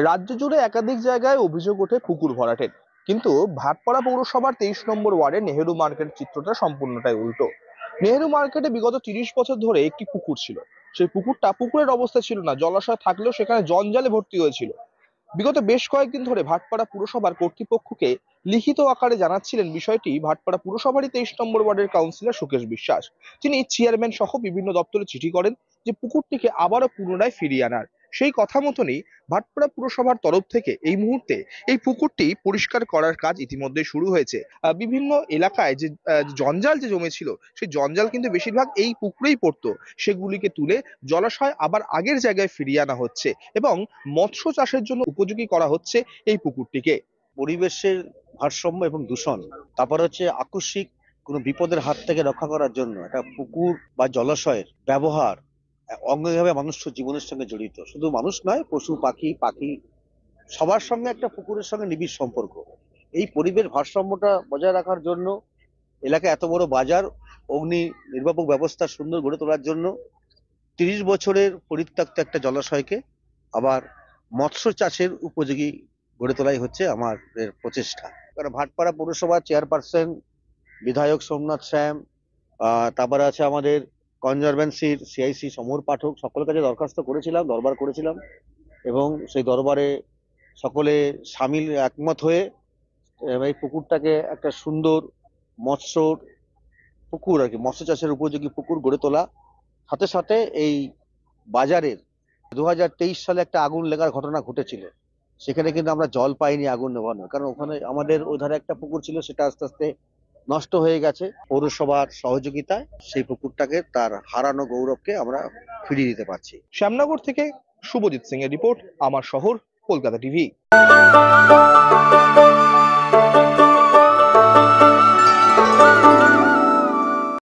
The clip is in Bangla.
রাজ্য জুড়ে একাধিক জায়গায় অভিযোগ ওঠে পুকুর ভরাটের, কিন্তু ভাটপাড়া পৌরসভার 23 নম্বর ওয়ার্ডে নেহেরু মার্কেট চিত্রটা সম্পূর্ণটাই উল্টো। নেহেরু মার্কেটে বিগত 30 বছর ধরে একটি পুকুর ছিল। সেই পুকুরটা পুকুরের অবস্থা ছিল না, জলাশয় থাকলেও সেখানে জঞ্জালে ভর্তি হয়েছিল। বিগত বেশ কয়েকদিন ধরে ভাটপাড়া পুরসভার কর্তৃপক্ষকে লিখিত আকারে জানাচ্ছিলেন বিষয়টি ভাটপাড়া পুরসভারই 23 নম্বর ওয়ার্ডের কাউন্সিলর সুকেশ বিশ্বাস। তিনি চেয়ারম্যান সহ বিভিন্ন দপ্তরে চিঠি করেন যে পুকুরটিকে আবারও পুনরায় ফিরিয়ে আনার। সেই কথা মতনই ভাটপাড়া পুরসভার তরফ থেকে এই মুহূর্তে এই পুকুরটি পরিষ্কার করার কাজ ইতিমধ্যে শুরু হয়েছে। বিভিন্ন এলাকায় যে জঞ্জাল যে জমেছিল, সেই জঞ্জাল কিন্তু বেশিরভাগ এই পুকুরেই পড়তো। সেগুলিকে তুলে জলাশয় আবার আগের জায়গায় ফিরিয়ে আনা হচ্ছে এবং মৎস্য চাষের জন্য উপযোগী করা হচ্ছে এই পুকুরটিকে। পরিবেশের ভারসাম্য এবং দূষণ, তারপর হচ্ছে আকস্মিক কোনো বিপদের হাত থেকে রক্ষা করার জন্য একটা পুকুর বা জলাশয়ের ব্যবহার অঙ্গভাবে মানুষ জীবনের সঙ্গে জড়িত। শুধু মানুষ নয়, পশু পাখি সবার সঙ্গে একটা পুকুরের সঙ্গে নিবিড় সম্পর্ক। এই পরিবেশ ভারসাম্যটা বজায় রাখার জন্য এলাকায় এত বড় বাজার, অগ্নি নির্বাপক ব্যবস্থা সুন্দর গড়ে তোলার জন্য 30 বছরের পরিত্যক্ত একটা জলাশয়কে আবার মৎস্য চাষের উপযোগী গড়ে তোলাই হচ্ছে আমাদের প্রচেষ্টা। কারণ ভাটপাড়া পৌরসভার চেয়ারপারসন বিধায়ক সোমনাথ শ্যাম, তারপরে আছে আমাদের কনজারভেন্সির সিআইসি সমর পাঠক, সকলের কাছে দরখাস্ত করেছিলাম, দরবার করেছিলাম এবং সেই দরবারে সকলে সামিল একমত হয়ে এই পুকুরটাকে একটা সুন্দর মৎস্য পুকুর আর কি, মৎস্য চাষের উপযোগী পুকুর গড়ে তোলা। সাথে সাথে এই বাজারের 2023 সালে একটা আগুন লাগার ঘটনা ঘটেছিল, সেখানে কিন্তু আমরা জল পাইনি আগুন নেভানোর, কারণ ওখানে আমাদের ওধারে একটা পুকুর ছিল, সেটা আস্তে আস্তে নষ্ট হয়ে গেছে। পৌরসভার সহযোগিতায় সেই পুকুরটাকে তার হারানো গৌরবকে আমরা ফিরিয়ে দিতে পারছি। শ্যামনগর থেকে শুভজিৎ সিং এর রিপোর্ট, আমার শহর কলকাতা টিভি।